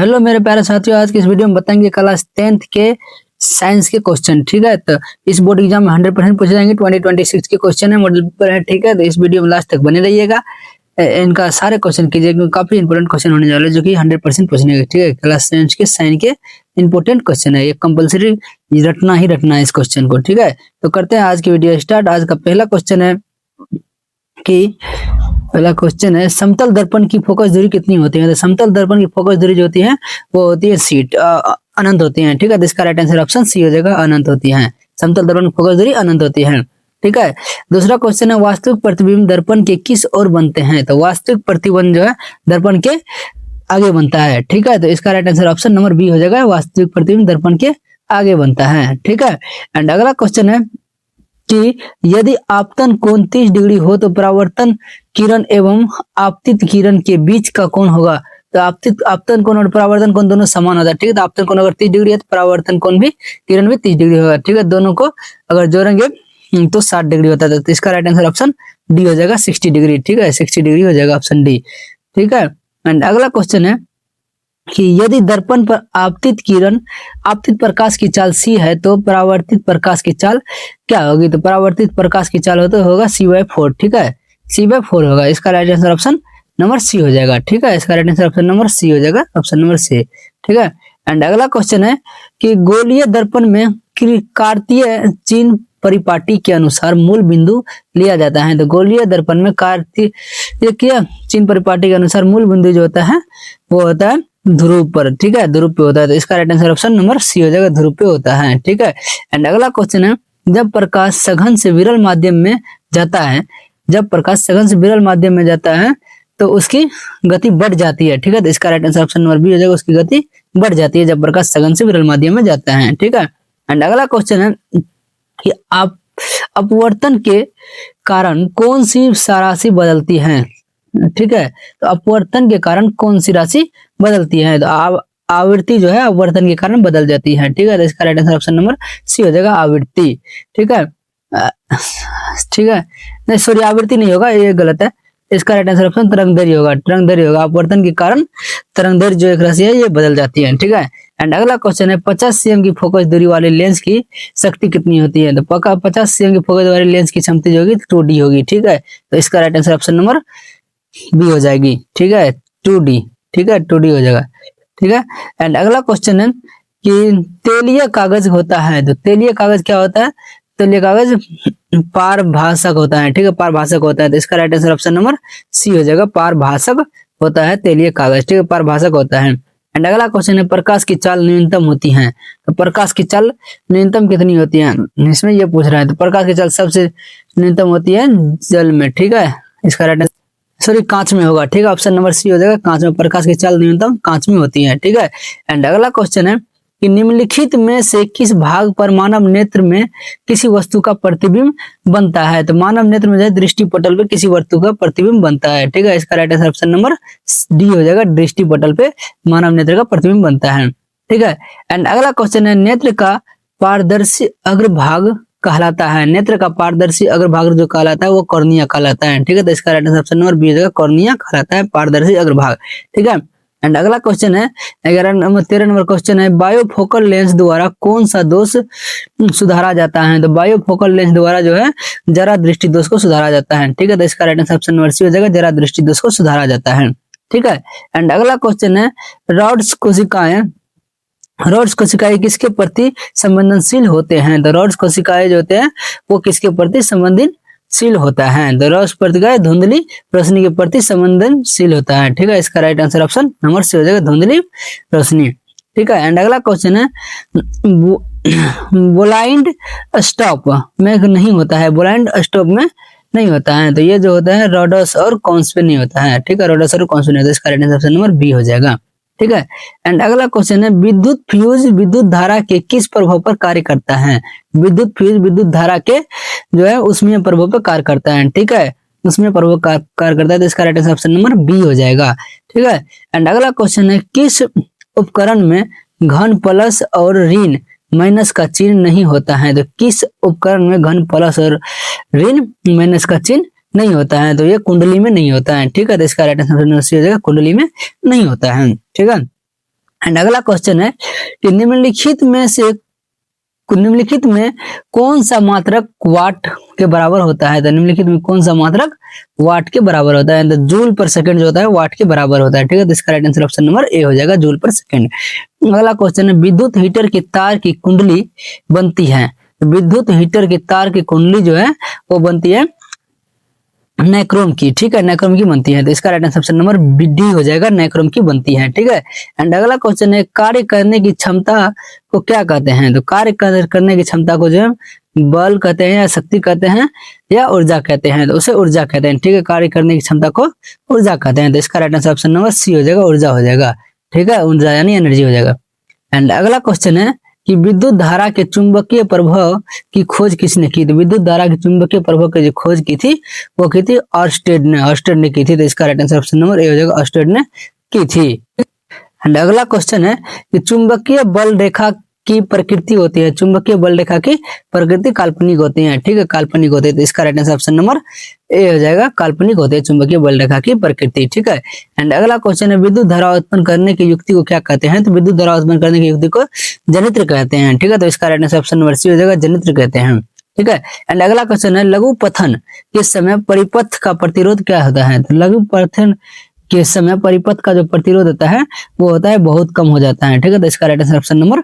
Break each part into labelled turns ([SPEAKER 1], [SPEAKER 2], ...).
[SPEAKER 1] Hello मेरे प्यारे साथियों, आज की इस वीडियो में बताएंगे क्लास 10th के साइंस के क्वेश्चन। ठीक है, तो इस बोर्ड एग्जाम में 100% पूछे जाएंगे। 2026 के क्वेश्चन है, मॉडल पेपर है। ठीक है, तो इस वीडियो में लास्ट तक बने रहिएगा। इनका सारे क्वेश्चन कीजिए क्योंकि काफी इंपोर्टेंट क्वेश्चन होने वाले जो कि 100% पूछने के। ठीक है, क्लास 10 के साइंस के इंपोर्टेंट क्वेश्चन है, ये कंपलसरी रटना ही रटना है इस क्वेश्चन को। ठीक है, तो करते हैं आज की वीडियो स्टार्ट। आज का पहला क्वेश्चन है कि समतल दर्पण की फोकस दूरी कितनी होती है। तो समतल दर्पण की फोकस दूरी जो होती है वो होती है सीट अनंत होती है। ठीक है, तो इसका राइट आंसर ऑप्शन सी हो जाएगा, अनंत होती है। समतल दर्पण की फोकस दूरी अनंत होती है। ठीक है, दूसरा क्वेश्चन है वास्तविक प्रतिबिंब दर्पण के किस ओर बनते हैं। तो वास्तविक प्रतिबिंब जो है दर्पण के आगे बनता है। ठीक है, तो इसका right answer option number B हो जाएगा, वास्तविक प्रतिबिंब दर्पण के आगे बनता है। ठीक है, एंड अगला क्वेश्चन है कि यदि आपतन कोण 30 डिग्री हो तो परावर्तन किरण एवं आपतित किरण के बीच का कोण होगा। तो आपतन कोण और परावर्तन कोण दोनों समान होता है। ठीक है, तो आपतन कोण अगर 30 डिग्री है तो परावर्तन कोण भी किरण भी 30 डिग्री होगा। ठीक है, दोनों को अगर जोड़ेंगे तो 60 डिग्री होता है। तो इसका राइट आंसर ऑप्शन डी हो जाएगा, 60 डिग्री। ठीक है, 60 डिग्री हो जाएगा ऑप्शन डी। ठीक है, एंड अगला क्वेश्चन है कि यदि दर्पण पर आपतित प्रकाश की चाल सी है तो परावर्तित प्रकाश की चाल क्या होगी। तो परावर्तित प्रकाश की चाल होगा C/4। ठीक है, C/4 होगा। इसका right answer option number C हो जाएगा। ठीक है, इसका right answer option number C हो जाएगा, ऑप्शन नंबर सी। ठीक है, एंड अगला क्वेश्चन है कि गोलीय दर्पण में कार्तीय चिन्ह परिपाटी के अनुसार मूल बिंदु लिया जाता है। तो गोलीय दर्पण में कार्तीय चिन्ह परिपाटी के अनुसार मूल बिंदु जो होता है वो होता है ध्रुव पर। ठीक है, ध्रुव पे होता है। तो इसका right answer option number C हो जाएगा, ध्रुव पे होता है। ठीक है, एंड अगला क्वेश्चन है जब प्रकाश सघन से विरल माध्यम में जाता है तो उसकी गति बढ़ जाती है। ठीक है, तो इसका right answer option number B हो जाएगा, उसकी गति बढ़ जाती है जब प्रकाश सघन से विरल माध्यम में जाता है। ठीक है, एंड अगला क्वेश्चन है कि आप अपवर्तन के कारण कौन सी राशि बदलती है। ठीक है, तो अपवर्तन के कारण कौन सी राशि बदलती है। तो आवृत्ति जो है अपवर्तन के कारण बदल जाती है। ठीक है, तो इसका right answer option number C हो जाएगा, आवृत्ति। ठीक है, ठीक है, नहीं सॉरी, आवृत्ति नहीं होगा, ये गलत है। इसका राइट आंसर ऑप्शन तरंगदैर्घ्य होगा, तरंगदैर्घ्य होगा। अपवर्तन के कारण तरंगदैर्घ्य जो एक राशि है ये बदल जाती है। ठीक है, एंड अगला क्वेश्चन है 50 cm की फोकस दूरी वाले लेंस की शक्ति कितनी होती है। तो 50 cm की फोकस वाले लेंस की क्षमता जो होगी 2D होगी। ठीक है, तो इसका right answer option number B हो जाएगी। ठीक है, 2D। ठीक है, 2D हो जाएगा। ठीक है, एंड अगला क्वेश्चन है कि तेलीय कागज होता है। तो तेलीय कागज क्या होता है। तेलीय कागज पारभाषक होता है। ठीक है, पारभाषक होता है। तो इसका right answer option number C हो जाएगा, पारभाषक होता है तेलीय कागज। ठीक है, पारभाषक होता है। एंड अगला क्वेश्चन है प्रकाश की चाल न्यूनतम होती है। तो प्रकाश की चाल न्यूनतम कितनी होती है, इसमें ये पूछ रहा है। तो प्रकाश की चाल सबसे न्यूनतम होती है जल में। ठीक है, इसका राइट सॉरी कांच में होगा। ठीक है, ऑप्शन नंबर सी हो जाएगा, कांच में। प्रकाश की चाल न्यूनतम कांच में होती है। ठीक है, एंड अगला क्वेश्चन है कि निम्नलिखित में से किस भाग पर मानव नेत्र में किसी वस्तु का प्रतिबिंब बनता है। तो मानव नेत्र में जो है दृष्टि पटल पे किसी वस्तु का प्रतिबिंब बनता है। ठीक है, इसका right answer option number D हो जाएगा, दृष्टि पटल पे मानव नेत्र का प्रतिबिंब बनता है। ठीक है, एंड अगला क्वेश्चन है नेत्र का पारदर्शी अग्रभाग कहलाता है। नेत्र का पारदर्शी अग्रभाग जो कहलाता है वो कॉर्निया कहलाता है। ठीक है, तो इसका right answer option number B हो जाएगा, कॉर्निया कहलाता है पारदर्शी अग्रभाग। ठीक है, एंड अगला क्वेश्चन है 13 नंबर क्वेश्चन है बायोफोकल लेंस द्वारा कौन सा दोष सुधारा जाता है। तो बायोफोकल लेंस द्वारा जो है जरा दृष्टि दोष को सुधारा जाता है। ठीक है, तो इसका right answer option number C हो जाएगा, जरा दृष्टि दोष को सुधारा जाता है। ठीक है, एंड अगला क्वेश्चन है रॉड्स कोशिकाएं किसके प्रति संवेदनशील होते हैं। तो रॉड्स कोशिकाएं जो होते हैं वो किसके प्रति संवेदनशील होता है। तो रॉड्स कोशिकाएं धुंधली रोशनी के प्रति संवेदनशील होता है। ठीक है, इसका right answer option number C हो जाएगा, धुंधली रोशनी। ठीक है, एंड अगला क्वेश्चन है ब्लाइंड स्टॉप में नहीं होता है, ब्लाइंड स्टॉप में नहीं होता है। तो ये जो होता है रोडस और कॉन्स पे नहीं होता है। ठीक है, रोडस और कॉन्स पे नहीं होता है। इसका right answer option number B हो जाएगा। ठीक है, एंड अगला क्वेश्चन है विद्युत फ्यूज विद्युत धारा के किस प्रभाव पर कार्य करता है। विद्युत फ्यूज विद्युत धारा के जो है उसमें प्रभाव पर कार्य करता है। ठीक है, उसमें प्रभाव कार्य करता है। तो इसका right answer option number B हो जाएगा। ठीक है, एंड अगला क्वेश्चन है किस उपकरण में घन प्लस और ऋण माइनस का चिन्ह नहीं होता है। तो किस उपकरण में घन प्लस और ऋण माइनस का चिन्ह नहीं होता है। तो ये कुंडली में नहीं होता है। ठीक है, तो इसका राइट आंसर हो जाएगा कुंडली में नहीं होता है। ठीक है, एंड अगला क्वेश्चन है कि निम्नलिखित में कौन सा मात्रक वाट के बराबर होता है। तो निम्नलिखित में कौन सा मात्रक वाट के बराबर होता है। जूल पर सेकंड जो होता है वाट के बराबर होता है। ठीक है, तो इसका right answer option number A हो जाएगा, जूल पर सेकंड। अगला क्वेश्चन है विद्युत हीटर की तार की कुंडली बनती है। विद्युत हीटर की तार की कुंडली जो है वो बनती है नाइक्रोम की। ठीक है, नाइक्रोम की बनती है। तो इसका right answer option number D हो जाएगा, नाइक्रोम की बनती है। ठीक है, एंड अगला क्वेश्चन है कार्य करने की क्षमता को क्या कहते हैं। तो कार्य करने की क्षमता को जो है बल कहते हैं या शक्ति कहते हैं या ऊर्जा कहते हैं। तो उसे ऊर्जा कहते हैं। ठीक है, कार्य करने की क्षमता को ऊर्जा कहते हैं। तो इसका right answer option number C हो जाएगा, ऊर्जा हो जाएगा। ठीक है, ऊर्जा यानी एनर्जी हो जाएगा। एंड अगला क्वेश्चन है कि विद्युत धारा के चुंबकीय प्रभाव की खोज किसने की। तो विद्युत धारा के चुंबकीय प्रभाव की जो खोज की थी वो की थी ऑर्स्टेड ने की थी। तो इसका right answer option number A हो जाएगा, ऑर्स्टेड ने की थी। एंड अगला क्वेश्चन है कि चुंबकीय बल रेखा की प्रकृति होती है। चुंबकीय बल रेखा की प्रकृति काल्पनिक होती है। ठीक है, काल्पनिक होती है। तो इसका right answer option number A हो जाएगा, काल्पनिक होती है चुंबकीय बल रेखा की प्रकृति। ठीक है, एंड अगला क्वेश्चन है विद्युत धारा उत्पन्न करने की युक्ति को क्या कहते हैं। तो विद्युत धारा उत्पन्न करने की युक्ति को जनित्र कहते हैं। ठीक है, तो इसका right answer option number C हो जाएगा, जनित्र कहते हैं। ठीक है, एंड अगला क्वेश्चन है लघु पथन के समय परिपथ का प्रतिरोध क्या होता है। तो लघु पथन के समय परिपथ का जो प्रतिरोध होता है वो होता है बहुत कम हो जाता है। ठीक है, तो इसका right answer option number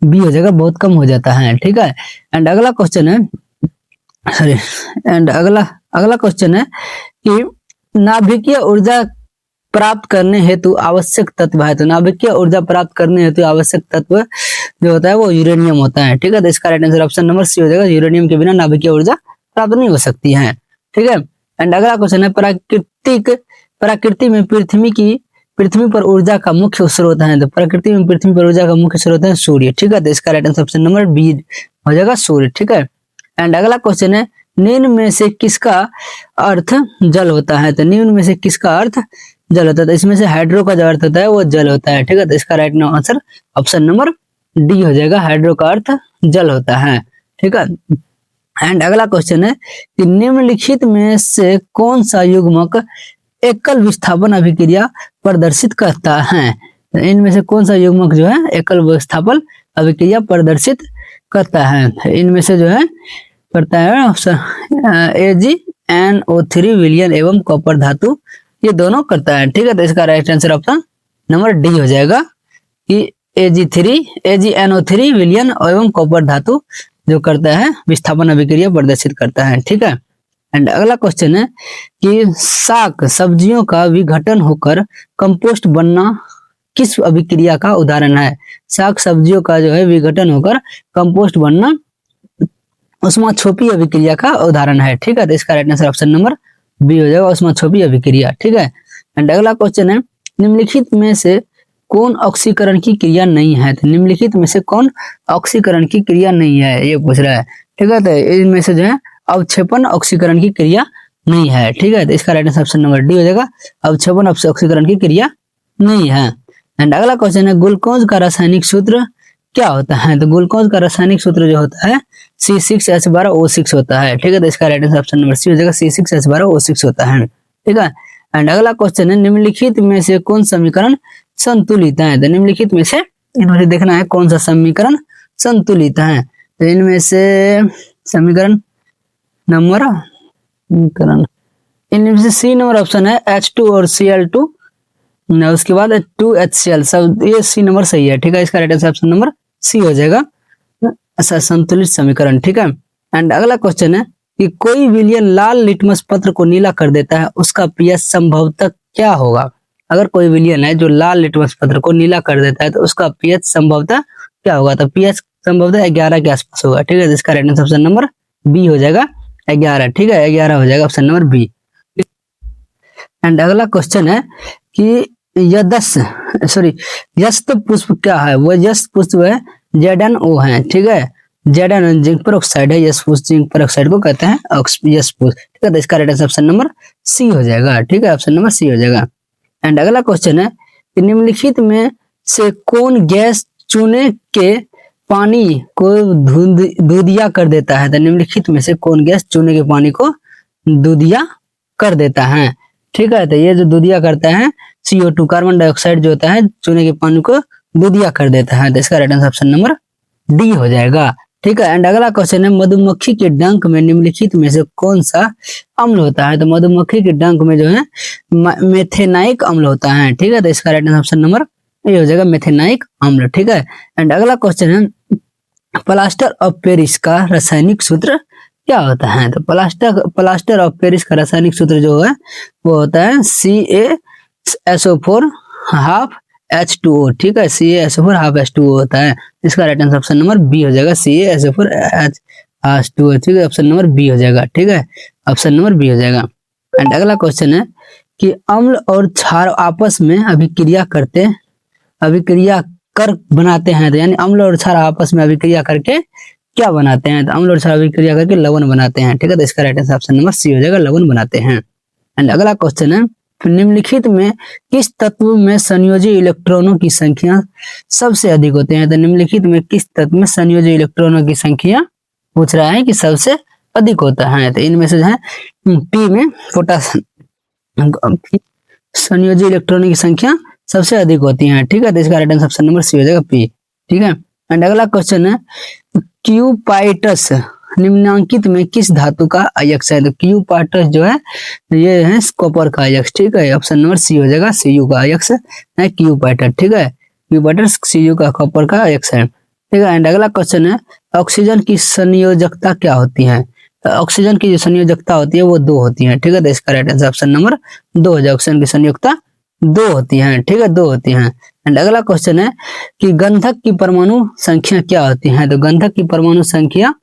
[SPEAKER 1] B हो जाएगा, बहुत कम हो जाता है। ठीक है, एंड अगला क्वेश्चन है अगला क्वेश्चन है कि नाभिकीय ऊर्जा प्राप्त करने हेतु आवश्यक तत्व है। तो नाभिकीय ऊर्जा प्राप्त करने हेतु आवश्यक तत्व जो होता है वो यूरेनियम होता है। ठीक है, तो इसका right answer option number C हो जाएगा, यूरेनियम के बिना नाभिकीय ऊर्जा प्राप्त नहीं हो सकती है। ठीक है, एंड अगला क्वेश्चन है प्रकृति में पृथ्वी पर ऊर्जा का मुख्य स्रोत है। तो प्रकृति में पृथ्वी पर ऊर्जा का मुख्य स्रोत है सूर्य। ठीक है, तो इसका right answer option number B हो जाएगा, सूर्य। ठीक है, एंड अगला क्वेश्चन है निम्न में से किसका अर्थ जल होता है। तो निम्न में से किसका अर्थ जल होता है। तो इसमें से हाइड्रो का जो अर्थ होता है वो जल होता है। ठीक है, तो इसका right answer option number D हो जाएगा, हाइड्रो का अर्थ जल होता है। ठीक है, एंड अगला क्वेश्चन है कि निम्नलिखित में से कौन सा युग्मक एकल विस्थापन अभिक्रिया प्रदर्शित करता है। इनमें से कौन सा युग्मक जो है एकल विस्थापन अभिक्रिया प्रदर्शित करता है। इनमें से जो है करता है ऑप्शन AgNO3 विलयन एवं कॉपर धातु, ये दोनों करता है। ठीक है, तो इसका right answer option number D हो जाएगा कि AgNO3 विलयन एवं कॉपर धातु जो करता है विस्थापन अभिक्रिया प्रदर्शित करता है। ठीक है, एंड अगला क्वेश्चन है कि शाक सब्जियों का विघटन होकर कंपोस्ट बनना किस अभिक्रिया का उदाहरण है। शाक सब्जियों का जो है विघटन होकर कंपोस्ट बनना ऊष्माक्षेपी अभिक्रिया का उदाहरण है। ठीक है, तो इसका right answer option number B हो जाएगा, ऊष्माक्षेपी अभिक्रिया। ठीक है, एंड अगला क्वेश्चन है निम्नलिखित में से कौन ऑक्सीकरण की क्रिया नहीं है। तो निम्नलिखित में से कौन ऑक्सीकरण की क्रिया नहीं है ये पूछ रहा है। ठीक है, तो इनमें से जो है अवक्षेपण ऑक्सीकरण की क्रिया नहीं है। ठीक है, तो इसका right answer option number D हो जाएगा, अवक्षेपण ऑक्सीकरण की क्रिया नहीं है। एंड अगला क्वेश्चन है ग्लूकोज का रासायनिक सूत्र क्या होता है। तो ग्लूकोज का रासायनिक सूत्र जो होता है C6H12O6 होता है। ठीक है, तो इसका right answer option number C हो जाएगा, C6H12O6 होता है। ठीक है, एंड अगला क्वेश्चन है निम्नलिखित में से कौन समीकरण संतुलित है। तो निम्नलिखित में से इन्होंने देखना है कौन सा समीकरण संतुलित है। तो इनमें से समीकरण नंबर इनमें से सी नंबर ऑप्शन है H2 और Cl2, उसके बाद 2HCl, सब ये सी नंबर सही है। ठीक है, इसका right answer option number C हो जाएगा, संतुलित समीकरण। ठीक है, एंड अगला क्वेश्चन है कि कोई विलयन लाल लिटमस पत्र को नीला कर देता है, उसका पीएच संभवतः क्या होगा। अगर कोई विलयन है जो लाल लिटमस पत्र को नीला कर देता है तो उसका पीएच संभवतः क्या होगा। तो पीएच संभवतः 11 के आसपास होगा। ठीक है, तो इसका right answer option number B हो जाएगा, 11। ठीक है, 11 हो जाएगा ऑप्शन नंबर बी। एंड अगला क्वेश्चन है कि यस्त पुष्प क्या है। वो यस्त पुष्प है ZnO है। ठीक है, ZnO जिंक पेरोक्साइड है, यस्त पुष्प जिंक पेरोक्साइड को कहते हैं यस्त पुष्प। ठीक है, तो इसका right answer option number C हो जाएगा। ठीक है, ऑप्शन नंबर सी हो जाएगा। एंड अगला क्वेश्चन है कि निम्नलिखित में से कौन गैस चूने के पानी को दूधिया कर देता है। तो निम्नलिखित में से कौन गैस चूने के पानी को दूधिया कर देता है। ठीक है, तो ये जो दूधिया करता है CO2 कार्बन डाइऑक्साइड जो होता है चूने के पानी को दूधिया कर देता है। तो इसका right answer option number D हो जाएगा। ठीक है। एंड अगला क्वेश्चन है मधुमक्खी के डंक में निम्नलिखित में से कौन सा अम्ल होता है? तो मधुमक्खी के डंक में जो है मेथेनाइक अम्ल होता है। ठीक है। तो इसका right answer option number A हो जाएगा, मेथेनाइक अम्ल। ठीक है। एंड अगला क्वेश्चन है प्लास्टर ऑफ पेरिस का रासायनिक सूत्र क्या होता है? तो प्लास्टर ऑफ पेरिस का रासायनिक सूत्र जो है वो होता है CaSO4 हाफ H2O। ठीक है। CaSO4 हाफ H2O होता है। इसका right answer option number B हो जाएगा, CaSO4 H2O। ठीक है। ऑप्शन नंबर बी हो जाएगा। ठीक है। ऑप्शन नंबर बी हो जाएगा। एंड अगला क्वेश्चन है कि अम्ल और क्षार आपस में अभिक्रिया कर बनाते हैं। तो यानी अम्ल और क्षार आपस में अभिक्रिया करके क्या बनाते हैं? तो अम्ल और क्षार अभिक्रिया करके लवण बनाते हैं। ठीक है। तो इसका right answer option number C हो जाएगा, लवण बनाते हैं। एंड अगला क्वेश्चन है निम्नलिखित में किस तत्व में संयोजी इलेक्ट्रॉनों की संख्या सबसे अधिक होते हैं? तो निम्नलिखित में किस तत्व में संयोजी इलेक्ट्रॉनों की संख्या पूछ रहा है कि सबसे अधिक होता है? तो इनमें से जो है पी में पोटासियम संयोजी इलेक्ट्रॉनों की संख्या सबसे अधिक होती है। ठीक है। तो इसका right answer option number C हो जाएगा, पी। ठीक है। एंड अगला क्वेश्चन है क्यूपाइटस निम्नांकित में किस धातु का अयस्क है? तो क्यूपाइटस जो है ये है कॉपर का अयस्क। ठीक है। ऑप्शन नंबर सी हो जाएगा, Cu का अयस्क है क्यूपाइटस। ठीक है। क्यूपाइटस Cu का कॉपर का अयस्क है। ठीक है। एंड अगला क्वेश्चन है ऑक्सीजन की संयोजकता क्या होती है? तो ऑक्सीजन की जो संयोजकता होती है वो 2 होती है। ठीक है। तो इसका राइट आंसर ऑप्शन नंबर 2 हो जाएगा, ऑक्सीजन की संयोजकता 2 होती है। ठीक है, 2 होती हैं। एंड अगला क्वेश्चन है कि गंधक की परमाणु संख्या क्या होती है? तो गंधक की परमाणु संख्या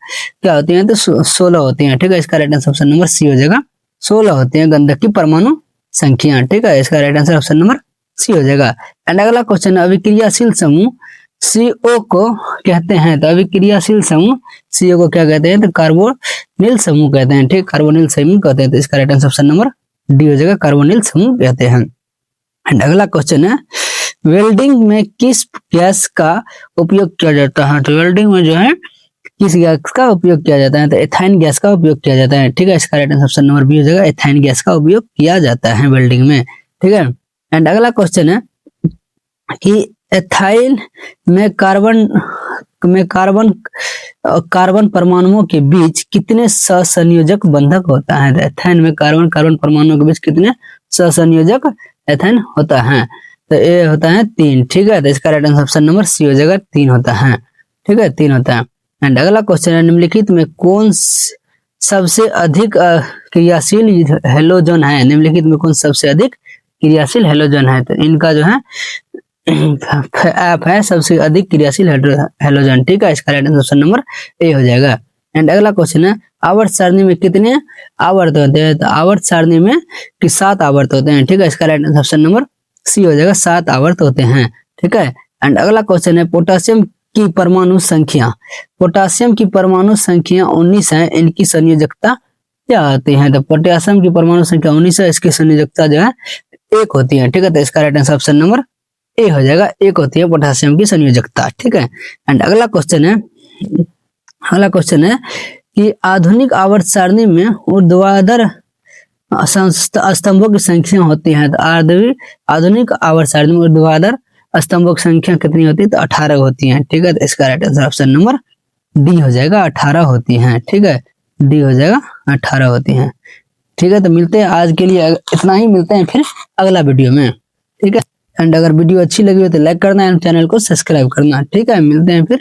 [SPEAKER 1] क्या होती है? तो 16 होती है। ठीक है। इसका right answer option number C हो जाएगा, 16 होती है गंधक की परमाणु संख्या। ठीक है। इसका right answer option number C हो जाएगा। एंड अगला क्वेश्चन है अभिक्रियाशील समूह CO को कहते हैं। तो अभिक्रियाशील समूह CO को क्या कहते हैं? तो कार्बोनिल समूह कहते हैं। ठीक, कार्बोनिल समूह कहते हैं। तो इसका right answer option number D हो जाएगा, कार्बोनिल समूह कहते हैं। एंड अगला क्वेश्चन है वेल्डिंग में किस गैस का उपयोग किया जाता है? तो वेल्डिंग में जो है किस गैस का उपयोग किया जाता है? तो एथाइन गैस का उपयोग किया जाता है। ठीक है। इसका right answer option number B हो जाएगा, एथाइन गैस का उपयोग किया जाता है वेल्डिंग में। ठीक है। एंड अगला क्वेश्चन है कि एथाइन में कार्बन परमाणुओं के बीच कितने सहसंयोजक बंधक होता है? तो एथाइन में कार्बन परमाणुओं के बीच कितने सहसंयोजक एथाइन होता है? तो ये होता है 3। ठीक है। तो इसका right answer option number C हो जाएगा, 3 होता है। ठीक है, 3 होता है। एंड अगला क्वेश्चन है निम्नलिखित में कौन सबसे अधिक क्रियाशील हेलोजन है? निम्नलिखित में कौन सबसे अधिक क्रियाशील हेलोजन है? तो इनका जो है एफ है सबसे अधिक क्रियाशील हेलोजन। ठीक है। इसका right answer option number A हो जाएगा। एंड अगला क्वेश्चन है आवर्त सारणी में कितने आवर्त होते हैं? तो आवर्त सारणी में 7 आवर्त होते हैं। ठीक है। इसका right answer option number C हो जाएगा, 7 आवर्त होते हैं। ठीक है। एंड अगला क्वेश्चन है पोटासियम की परमाणु संख्या 19 है, इनकी संयोजकता क्या होती है? तो पोटेशियम की परमाणु संख्या 19 है, इसकी संयोजकता जो है 1 होती है। ठीक है। तो इसका right answer option number A हो जाएगा, 1 होती है पोटेशियम की संयोजकता। ठीक है। एंड अगला क्वेश्चन है कि आधुनिक आवर्त सारणी में ऊर्ध्वाधर स्तंभों की संख्या होती है। तो आधुनिक आवर्त सारणी में ऊर्ध्वाधर स्तंभों की संख्या कितनी होती है? तो 18 होती है। ठीक है। तो इसका right answer option number D हो जाएगा, 18 होती हैं। ठीक है, डी हो जाएगा, 18 होती हैं। ठीक है। तो मिलते हैं आज के लिए इतना ही, मिलते हैं फिर अगला वीडियो में। ठीक है। एंड अगर वीडियो अच्छी लगी हो तो लाइक करना है, चैनल को सब्सक्राइब करना। ठीक है। मिलते हैं फिर